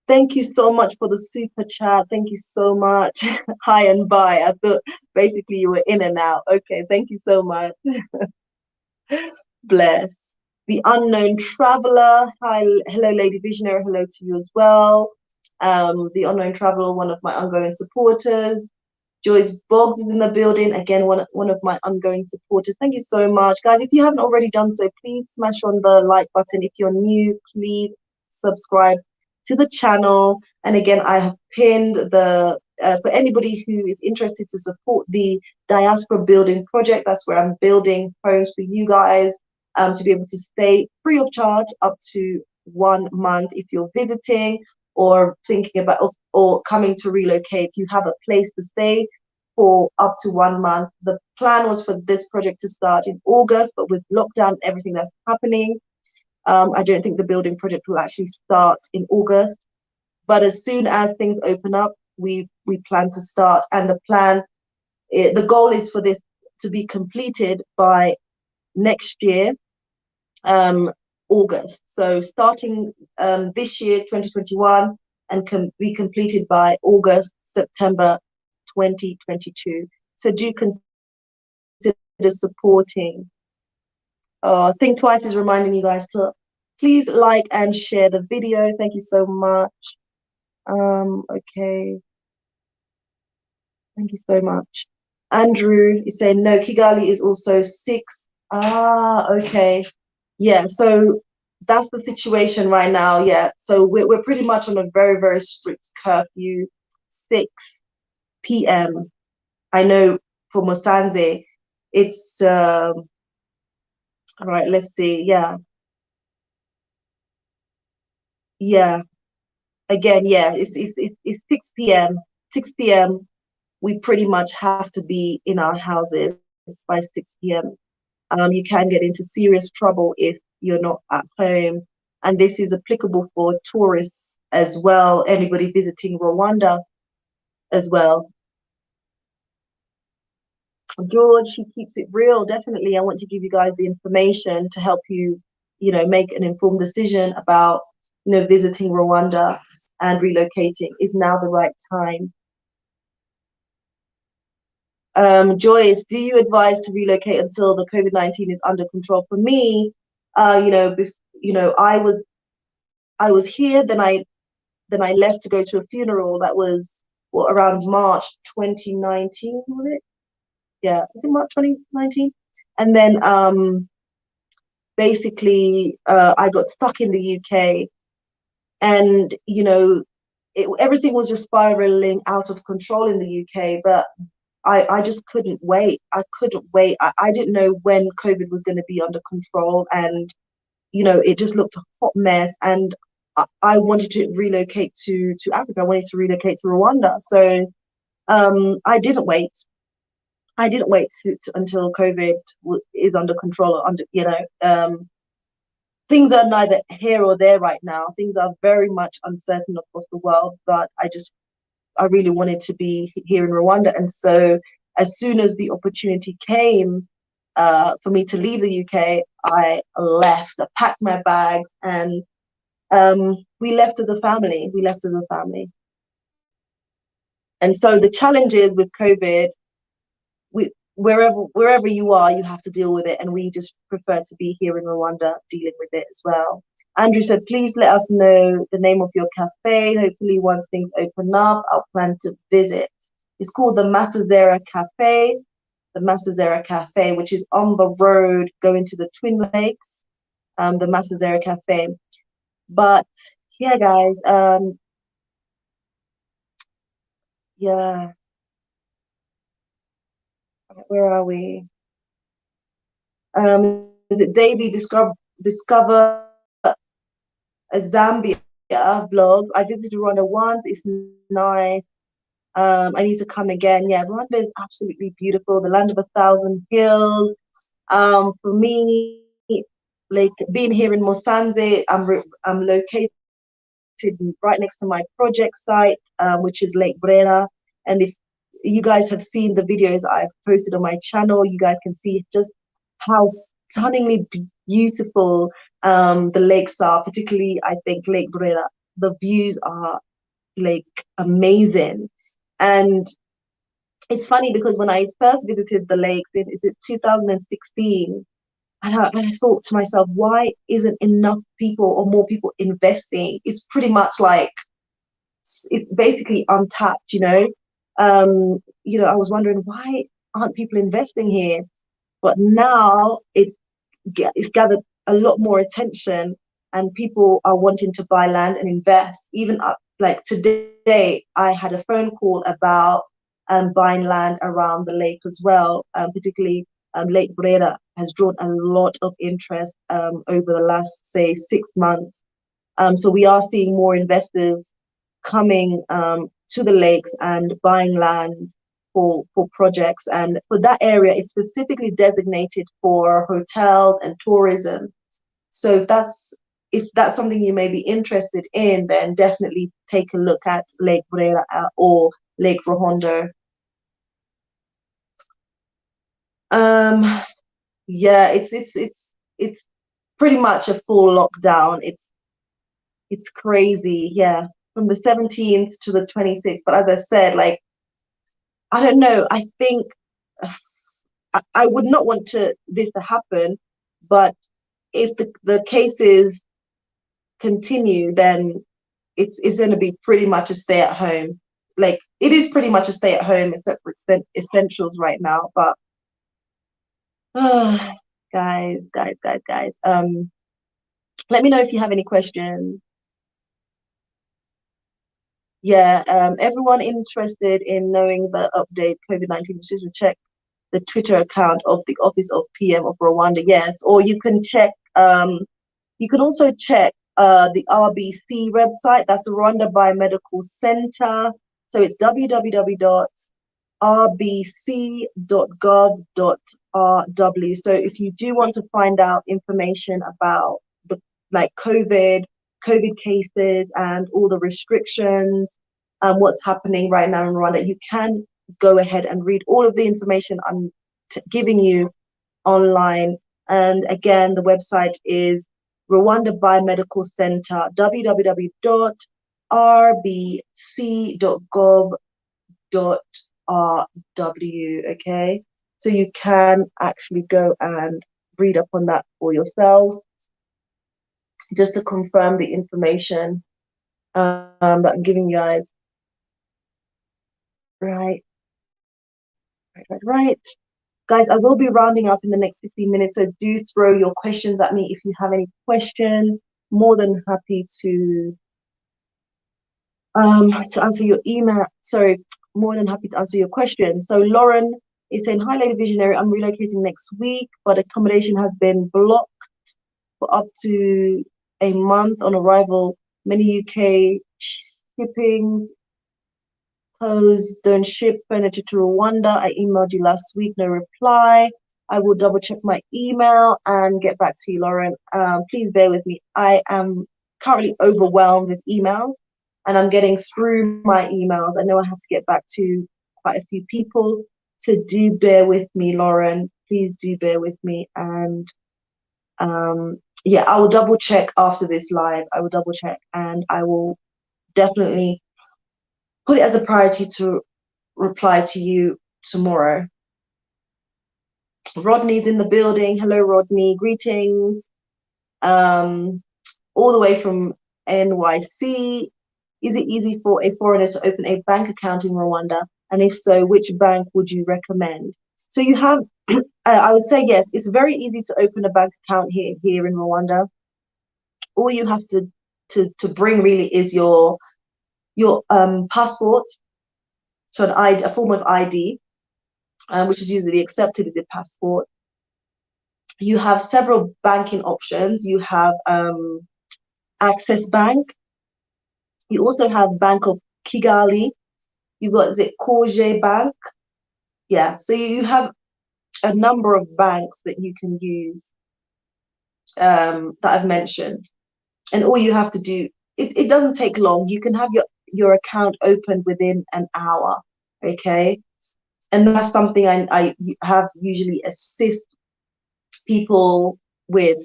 Thank you so much for the super chat. Thank you so much. Hi and bye. I thought basically you were in and out. Okay, thank you so much. Bless. The unknown traveler. Hi, hello, Lady Visionary. Hello to you as well. The unknown traveler, one of my ongoing supporters. Joyce Boggs is in the building. Again, one of my ongoing supporters. Thank you so much. Guys, if you haven't already done so, please smash on the like button. If you're new, please subscribe to the channel. And again, I have pinned for anybody who is interested to support the Diaspora Building Project. That's where I'm building homes for you guys to be able to stay free of charge up to 1 month. If you're visiting or thinking about or coming to relocate, you have a place to stay for up to 1 month. The plan was for this project to start in August, but with lockdown and everything that's happening, I don't think the building project will actually start in August. But as soon as things open up, we plan to start. And the goal is for this to be completed by next year, August. So starting this year, 2021, and can be completed by August, September 2022. So do consider supporting. Think Twice is reminding you guys to please like and share the video. Thank you so much. Okay. Thank you so much. Andrew is saying no, Kigali is also 6. Okay. Yeah, so that's the situation right now. Yeah, so we're pretty much on a very, very strict curfew, 6 p.m. I know for Musanze, it's all right, let's see. Yeah. Again, yeah, it's 6 p.m. 6 p.m. We pretty much have to be in our houses by 6 p.m. You can get into serious trouble if you're not at home. And this is applicable for tourists as well, anybody visiting Rwanda as well. George, he keeps it real. Definitely, I want to give you guys the information to help you, make an informed decision about, visiting Rwanda and relocating. Is now the right time? Joyce, do you advise to relocate until the COVID-19 is under control? For me, I was here, then I left to go to a funeral that was around March 2019, was it? Yeah, was it March 2019? And then basically I got stuck in the UK, and everything was just spiraling out of control in the UK, but I just couldn't wait. I couldn't wait. I didn't know when COVID was going to be under control, and it just looked a hot mess. And I wanted to relocate to Africa. I wanted to relocate to Rwanda. So I didn't wait. I didn't wait until COVID is under control. Or things are neither here or there right now. Things are very much uncertain across the world, but I really wanted to be here in Rwanda. And so as soon as the opportunity came for me to leave the UK, I left. I packed my bags, and we left as a family. We left as a family. And so the challenges with COVID, wherever you are, you have to deal with it. And we just prefer to be here in Rwanda dealing with it as well. Andrew said, please let us know the name of your cafe. Hopefully, once things open up, I'll plan to visit. It's called the Masozera Cafe, which is on the road going to the Twin Lakes, the Masozera Cafe. But yeah, guys, yeah, where are we? Is it Davey discover Zambia vlogs? I visited Rwanda once. It's nice. I need to come again. Yeah, Rwanda is absolutely beautiful. The land of 1,000 hills. For me, like being here in Musanze, I'm located right next to my project site, which is Lake Brera. And if you guys have seen the videos I've posted on my channel, you guys can see just how stunningly beautiful the lakes are, particularly I think Lake Brera. The views are like amazing. And it's funny because when I first visited the lakes in 2016, and I thought to myself, why isn't enough people or more people investing? It's pretty much like it's basically untapped. I was wondering why aren't people investing here? But now it's gathered a lot more attention, and people are wanting to buy land and invest. Even like today, I had a phone call about buying land around the lake as well, particularly Lake Brera has drawn a lot of interest over the last, say, 6 months. So we are seeing more investors coming to the lakes and buying land for projects. And for that area, it's specifically designated for hotels and tourism. So if that's something you may be interested in, then definitely take a look at Lake Brera or Lake Rohondo. Yeah, it's pretty much a full lockdown. It's crazy, yeah, from the 17th to the 26th. But as I said, like, I don't know. I think I would not want this to happen, but if the cases continue, then it's going to be pretty much a stay at home. Like, it is pretty much a stay at home, except for essentials right now. But guys, let me know if you have any questions. Yeah, everyone interested in knowing the update COVID-19, just check the Twitter account of the Office of PM of Rwanda. Yes, or you can check. You can also check the RBC website. That's the Rwanda Biomedical Center. So it's www.rbc.gov.rw. So if you do want to find out information about the COVID cases and all the restrictions, what's happening right now in Rwanda, you can go ahead and read all of the information giving you online. And again, the website is Rwanda Biomedical Center, www.rbc.gov.rw. Okay, so you can actually go and read up on that for yourselves, just to confirm the information that I'm giving you guys. Right. Guys, I will be rounding up in the next 15 minutes, so do throw your questions at me if you have any questions. More than happy to answer your email. Sorry, more than happy to answer your questions. So Lauren is saying, hi, Lady Visionary, I'm relocating next week, but accommodation has been blocked for up to a month on arrival. Many UK shippings closed, don't ship furniture to Rwanda. I emailed you last week, no reply. I will double check my email and get back to you, Lauren. Please bear with me. I am currently overwhelmed with emails and I'm getting through my emails. I know I have to get back to quite a few people. So do bear with me, Lauren. Please do bear with me. And yeah, I will double check after this live. I will double check and I will definitely put it as a priority to reply to you tomorrow. Rodney's in the building. Hello, Rodney. Greetings. All the way from NYC. Is it easy for a foreigner to open a bank account in Rwanda? And if so, which bank would you recommend? So you have, I would say yes, it's very easy to open a bank account here in Rwanda. All you have to bring really is your passport, so a form of ID, which is usually accepted as a passport. You have several banking options. You have Access Bank. You also have Bank of Kigali. You've got the Koje Bank. Yeah, so you have a number of banks that you can use that I've mentioned. And all you have to do, it doesn't take long. You can have your account open within an hour, okay? And that's something I have usually assist people with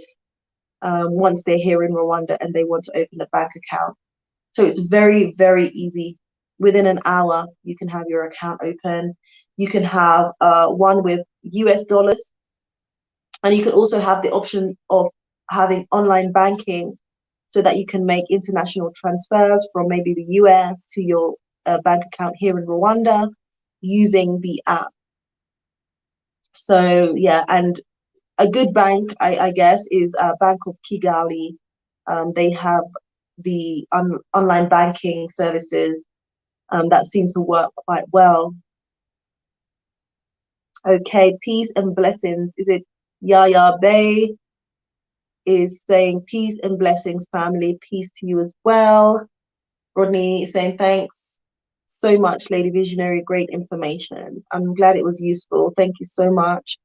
once they're here in Rwanda and they want to open a bank account. So it's very, very easy. Within an hour, you can have your account open. You can have one with US dollars. And you can also have the option of having online banking so that you can make international transfers from maybe the US to your bank account here in Rwanda using the app. So yeah, and a good bank, I guess, is Bank of Kigali. They have the online banking services that seems to work quite well. Okay, peace and blessings. Is it Yaya Bay is saying peace and blessings, family. Peace to you as well. Rodney is saying thanks so much, Lady Visionary. Great information. I'm glad it was useful. Thank you so much.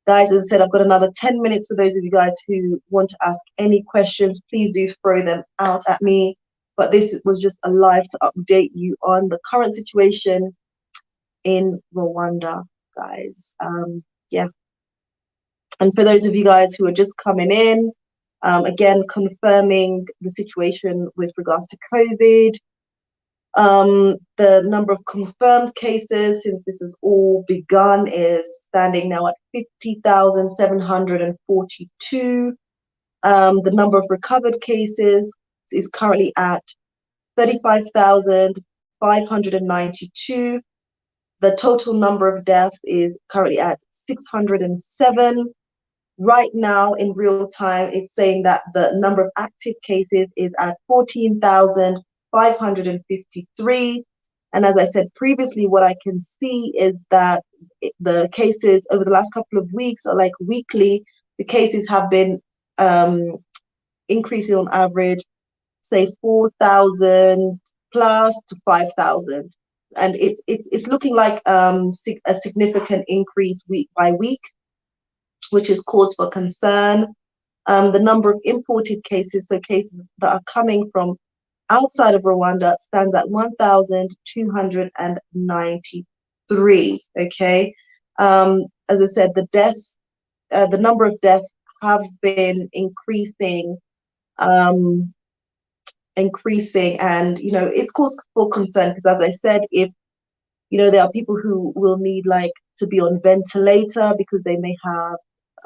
Guys, as I said, I've got another 10 minutes for those of you guys who want to ask any questions. Please do throw them out at me. But this was just a live to update you on the current situation in Rwanda, guys. Yeah. And for those of you guys who are just coming in, again, confirming the situation with regards to COVID. The number of confirmed cases since this has all begun is standing now at 50,742. The number of recovered cases is currently at 35,592. The total number of deaths is currently at 607. Right now, in real time, it's saying that the number of active cases is at 14,553. And as I said previously, what I can see is that the cases over the last couple of weeks, or like weekly, the cases have been increasing on average, say 4,000 plus to 5,000. And it's looking like a significant increase week by week, which is cause for concern. The number of imported cases, so cases that are coming from outside of Rwanda, stands at 1,293. Okay. as I said, the number of deaths have been increasing, um, and it's cause for concern because, as I said, if there are people who will need like to be on ventilator because they may have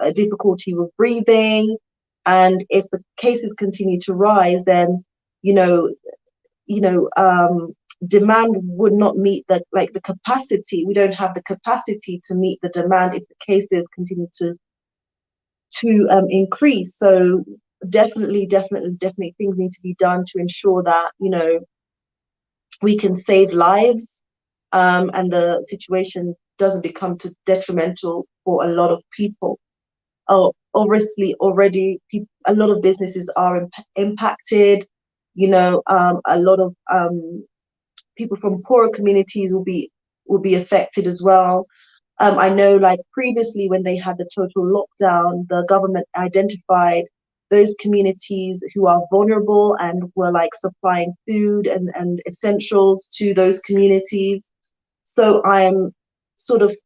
a difficulty with breathing, and if the cases continue to rise, then you know demand would not meet the capacity. We don't have the capacity to meet the demand if the cases continue to increase. So definitely things need to be done to ensure that we can save lives, and the situation doesn't become too detrimental for a lot of people. Oh, obviously, already a lot of businesses are impacted. A lot of people from poorer communities will be affected as well. I know, like previously, when they had the total lockdown, the government identified those communities who are vulnerable and were like supplying food and essentials to those communities. So I'm sort of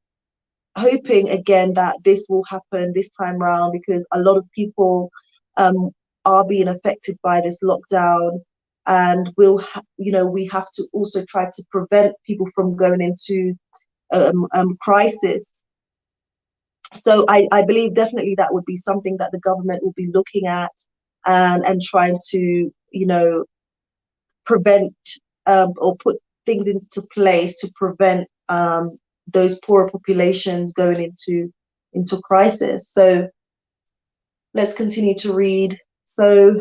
hoping again that this will happen this time round, because a lot of people um, are being affected by this lockdown, and we have to also try to prevent people from going into crisis. So I believe definitely that would be something that the government will be looking at, and trying to prevent, or put things into place to prevent those poorer populations going into crisis. So let's continue to read. So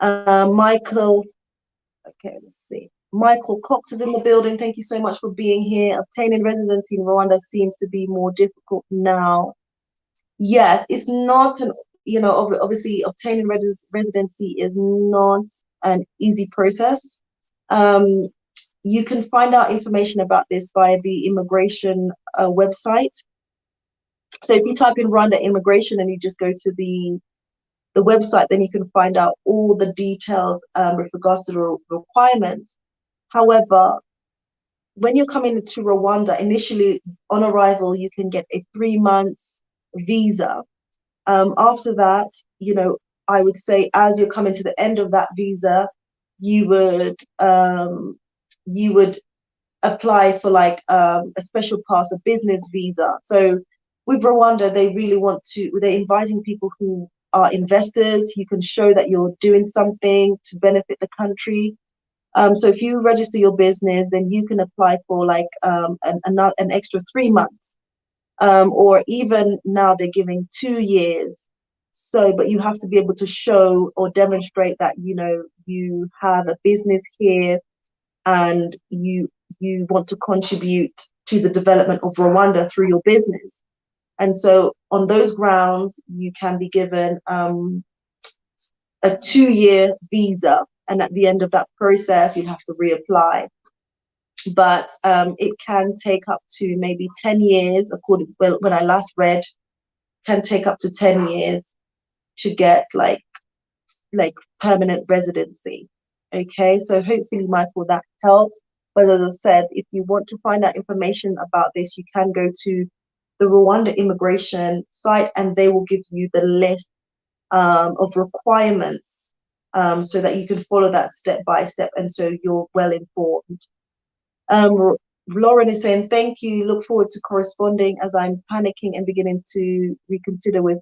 Michael, okay, let's see. Michael Cox is in the building. Thank you so much for being here. Obtaining residency in Rwanda seems to be more difficult now. Yes, it's not obviously obtaining residency is not an easy process. Um, you can find out information about this via the immigration website. So if you type in Rwanda immigration and you just go to the website, then you can find out all the details with regards to the requirements. However, when you're coming to Rwanda, initially on arrival, you can get a 3 month visa. After that, I would say as you're coming to the end of that visa, you would apply for like a special pass, a business visa. So with Rwanda, they're inviting people who are investors. You can show that you're doing something to benefit the country. So if you register your business, then you can apply for like an extra 3 months, or even now they're giving 2 years. So, but you have to be able to show or demonstrate that you have a business here, and you want to contribute to the development of Rwanda through your business. And so on those grounds, you can be given a 2-year visa, and at the end of that process, you have to reapply. But it can take up to maybe 10 years, when I last read, can take up to 10 years to get like permanent residency. Okay, so hopefully, Michael, that helped. But as I said, if you want to find out information about this, you can go to the Rwanda immigration site, and they will give you the list of requirements, so that you can follow that step by step, and so you're well informed. Lauren is saying, thank you. Look forward to corresponding as I'm panicking and beginning to reconsider with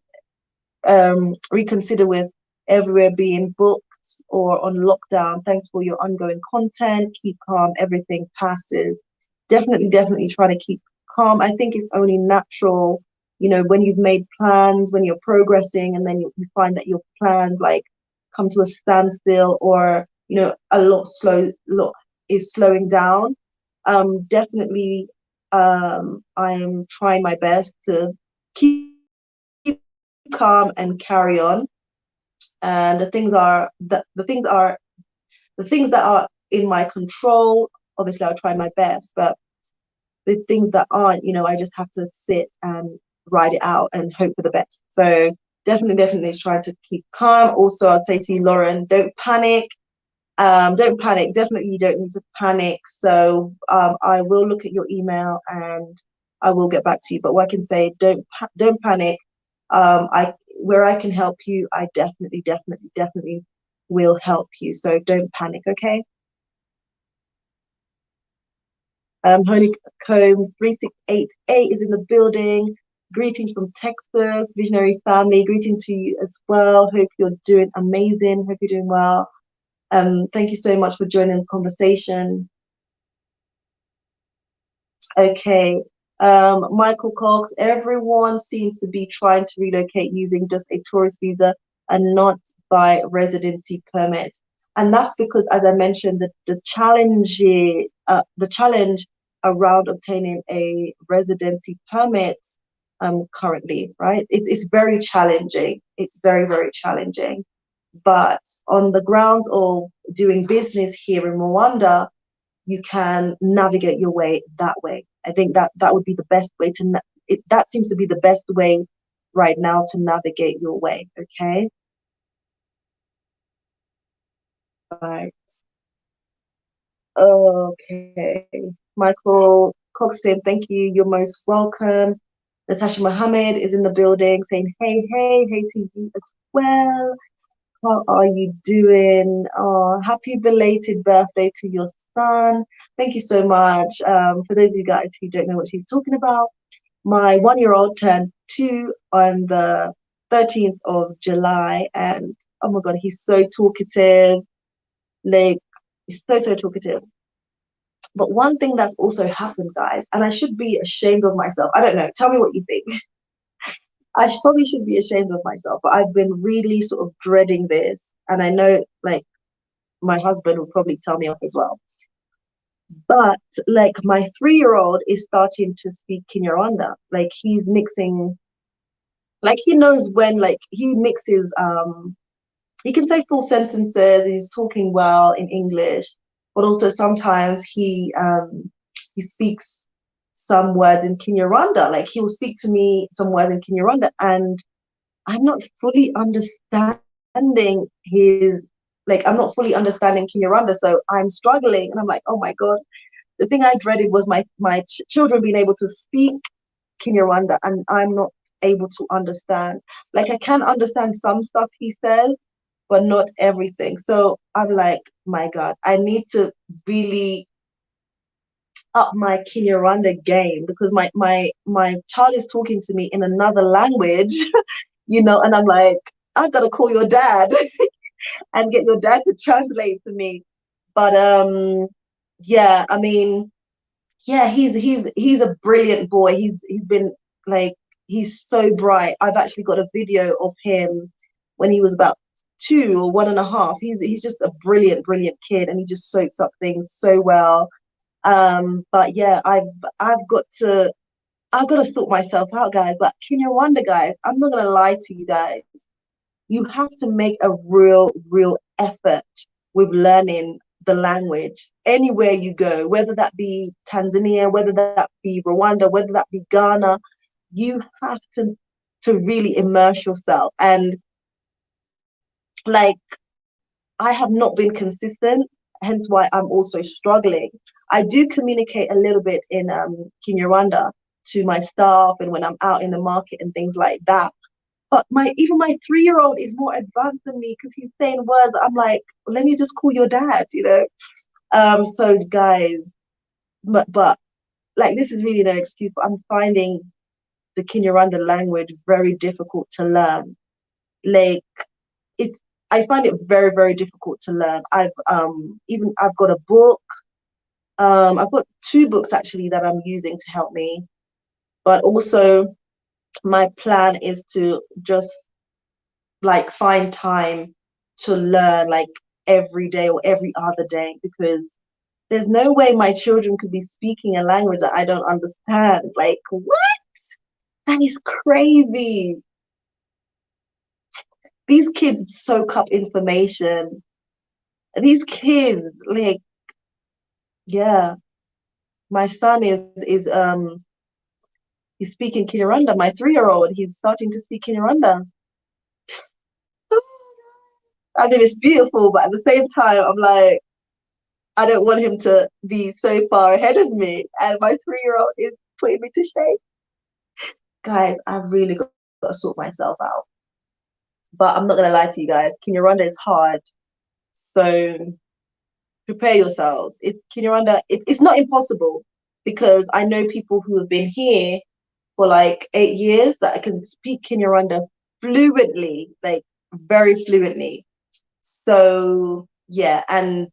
everywhere being booked or on lockdown. Thanks for your ongoing content. Keep calm. Everything passes. Definitely trying to keep calm. I think it's only natural, when you've made plans, when you're progressing, and then you find that your plans like come to a standstill, or a lot is slowing down. Definitely, I'm trying my best to keep calm and carry on. And the things that are in my control, obviously I'll try my best. But the things that aren't, I just have to sit and ride it out and hope for the best. So definitely try to keep calm. Also, I'll say to you, Lauren, don't panic. Don't panic. Definitely, you don't need to panic. So I will look at your email, and I will get back to you. But what I can say, don't panic. I where I can help you, I definitely will help you. So don't panic, okay? Honeycomb 3688 is in the building. Greetings from Texas, Visionary family. Greeting to you as well. Hope you're doing amazing. Hope you're doing well. Thank you so much for joining the conversation. Okay. Michael Cox, everyone seems to be trying to relocate using just a tourist visa and not by residency permit. And that's because, as I mentioned, the challenge around obtaining a residency permit currently, right? It's very challenging. It's very challenging. But on the grounds of doing business here in Rwanda, you can navigate your way that way. I think that would be the best way to that seems to be the best way right now to navigate your way. Okay. Right. Okay. Michael Coxon, thank you. You're most welcome. Natasha Mohammed is in the building saying, hey to you as well. How are you doing? Oh, happy belated birthday to your son. Thank you so much. For those of you guys who don't know what she's talking about, my 1-year-old turned 2 on the 13th of July, and oh my God, he's so talkative. Like, he's so talkative. But one thing that's also happened, guys, and I should be ashamed of myself. I don't know. Tell me what you think. Probably should be ashamed of myself, but I've been really sort of dreading this. And I know, like, my husband will probably tell me off as well. But like my 3-year-old is starting to speak Kinyarwanda. Like he's mixing, like he knows when, like he mixes, he can say full sentences, he's talking well in English, but also sometimes he speaks some words in Kinyarwanda. Like he'll speak to me some words in Kinyarwanda, and I'm not fully understanding his, like I'm not fully understanding Kinyarwanda, so I'm struggling, and I'm like, oh my God. The thing I dreaded was my children being able to speak Kinyarwanda, and I'm not able to understand. Like I can understand some stuff he says, but not everything. So I'm like, my God, I need to really up my Kinyarwanda game, because my child is talking to me in another language, and I'm like, I gotta call your dad and get your dad to translate to me. But yeah, I mean, yeah, he's a brilliant boy. He's been like, he's so bright. I've actually got a video of him when he was about 2 or 1.5. He's just a brilliant kid, and he just soaks up things so well. But yeah, I've got to sort myself out, guys. But Kinyarwanda, guys, I'm not gonna lie to you guys. You have to make a real effort with learning the language anywhere you go, whether that be Tanzania, whether that be Rwanda, whether that be Ghana. You have to really immerse yourself. And like, I have not been consistent, hence why I'm also struggling. I do communicate a little bit in Kinyarwanda to my staff and when I'm out in the market and things like that. But even my 3-year-old is more advanced than me, because he's saying words. I'm like, let me just call your dad. So guys, but like, this is really no excuse, but I'm finding the Kinyarwanda language very difficult to learn. Like it's I find it very difficult to learn. I've got a book. I've got 2 books actually that I'm using to help me, but also my plan is to just like find time to learn, like every day or every other day, because there's no way my children could be speaking a language that I don't understand. Like, what? That is crazy. These kids soak up information. These kids, like, yeah. My son is he's speaking Kinyarwanda. My 3-year-old, he's starting to speak Kinyarwanda. I mean, it's beautiful, but at the same time, I'm like, I don't want him to be so far ahead of me. And my 3-year-old is putting me to shame. Guys, I've really got to sort myself out. But I'm not gonna lie to you guys, Kinyarwanda is hard. So prepare yourselves. Kinyarwanda, it's not impossible because I know people who have been here for like 8 years that I can speak Kinyarwanda fluently, like very fluently. So yeah, and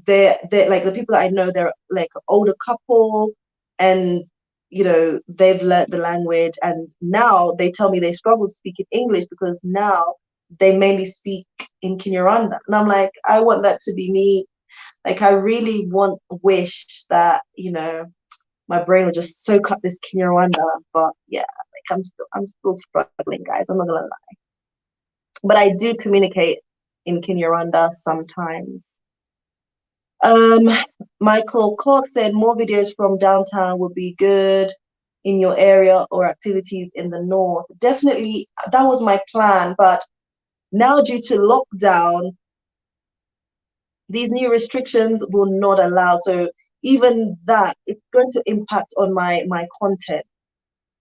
they're like the people that I know, they're like older couple, and they've learnt the language, and now they tell me they struggle speaking English because now they mainly speak in Kinyarwanda, and I'm like, I want that to be me. Like, I really wish that my brain would just soak up this Kinyarwanda, but yeah, like I'm still struggling, guys. I'm not gonna lie, but I do communicate in Kinyarwanda sometimes. Um, Michael Cox said more videos from downtown would be good in your area or activities in the north. Definitely, that was my plan, but now due to lockdown, these new restrictions will not allow. So even that, it's going to impact on my content.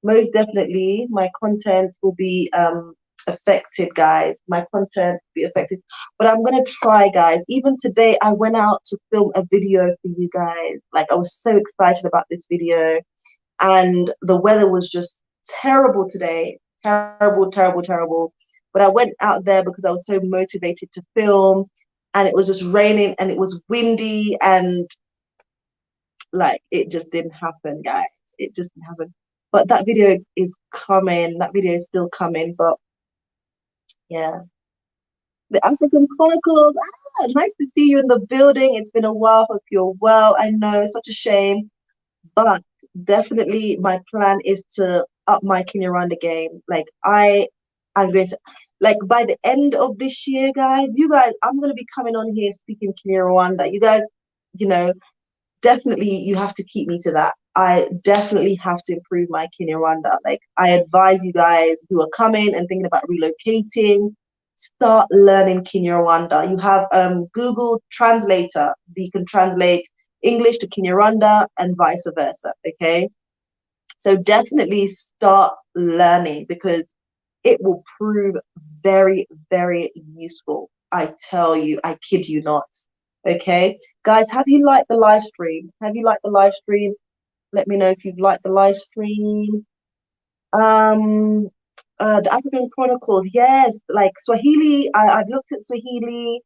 Most definitely, my content will be affected, guys. My content will be affected. But I'm gonna try, guys. Even today, I went out to film a video for you guys. Like, I was so excited about this video, and the weather was just terrible today. Terrible, terrible, terrible. But I went out there because I was so motivated to film, and it was just raining and it was windy, and like, it just didn't happen, guys. It just didn't happen. But that video is coming. That video is still coming. But yeah, the African Chronicles. Nice to see you in the building. It's been a while. Hope you're well. I know, such a shame, but definitely my plan is to up my Kinyarwanda game. Like, I'm going to, like, by the end of this year, guys. You guys, I'm gonna be coming on here speaking Kinyarwanda. You guys, you know, definitely you have to keep me to that. I definitely have to improve my Kinyarwanda. Like, I advise you guys who are coming and thinking about relocating, start learning Kinyarwanda. You have Google Translator. You can translate English to Kinyarwanda and vice versa. Okay. So definitely start learning because it will prove very, very useful. I tell you, I kid you not. Okay, guys, have you liked the live stream? Have you liked the live stream? Let me know if you've liked the live stream. The African Chronicles, yes, like Swahili. I've looked at Swahili.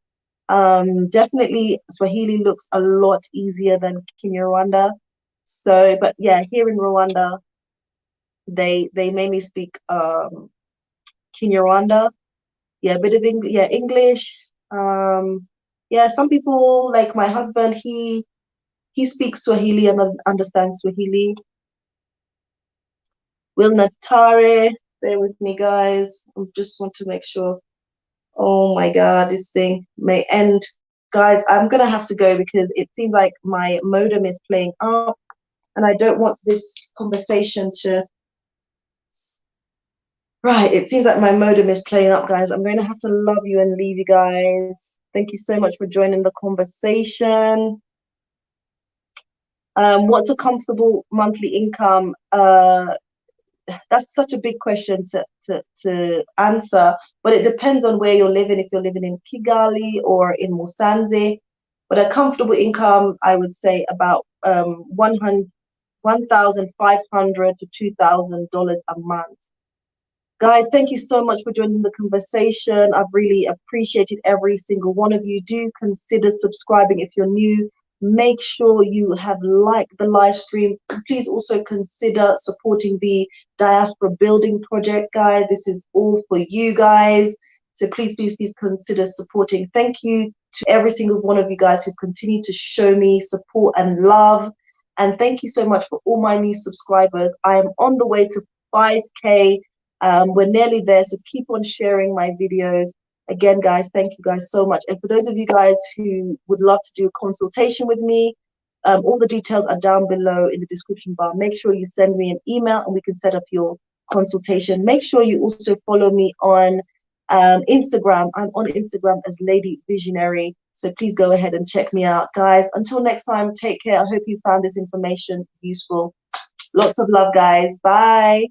Definitely Swahili looks a lot easier than Kinyarwanda. So, but yeah, here in Rwanda, they mainly speak Kinyarwanda. Yeah, a bit of English. Yeah, English. Yeah, some people like my husband. He speaks Swahili and understands Swahili. Will Natare, bear with me, guys. I just want to make sure. Oh my God, this thing may end. Guys, I'm gonna have to go because it seems like my modem is playing up, and I don't want this conversation to. Right, it seems like my modem is playing up, guys. I'm going to have to love you and leave you guys. Thank you so much for joining the conversation. What's a comfortable monthly income? That's such a big question to answer, but it depends on where you're living. If you're living in Kigali or in Musanze, but a comfortable income, I would say about $1,500 to $2,000 a month. Guys, thank you so much for joining the conversation. I've really appreciated every single one of you. Do consider subscribing if you're new. Make sure you have liked the live stream. Please also consider supporting the Diaspora Building Project, guys. This is all for you guys. So please, please, please consider supporting. Thank you to every single one of you guys who continue to show me support and love. And thank you so much for all my new subscribers. I am on the way to 5K. We're nearly there, so keep on sharing my videos. Again, guys, thank you guys so much. And for those of you guys who would love to do a consultation with me, all the details are down below in the description bar. Make sure you send me an email and we can set up your consultation. Make sure you also follow me on Instagram. I'm on Instagram as Lady Visionary, so please go ahead and check me out, guys. Until next time, take care. I hope you found this information useful. Lots of love, guys. Bye.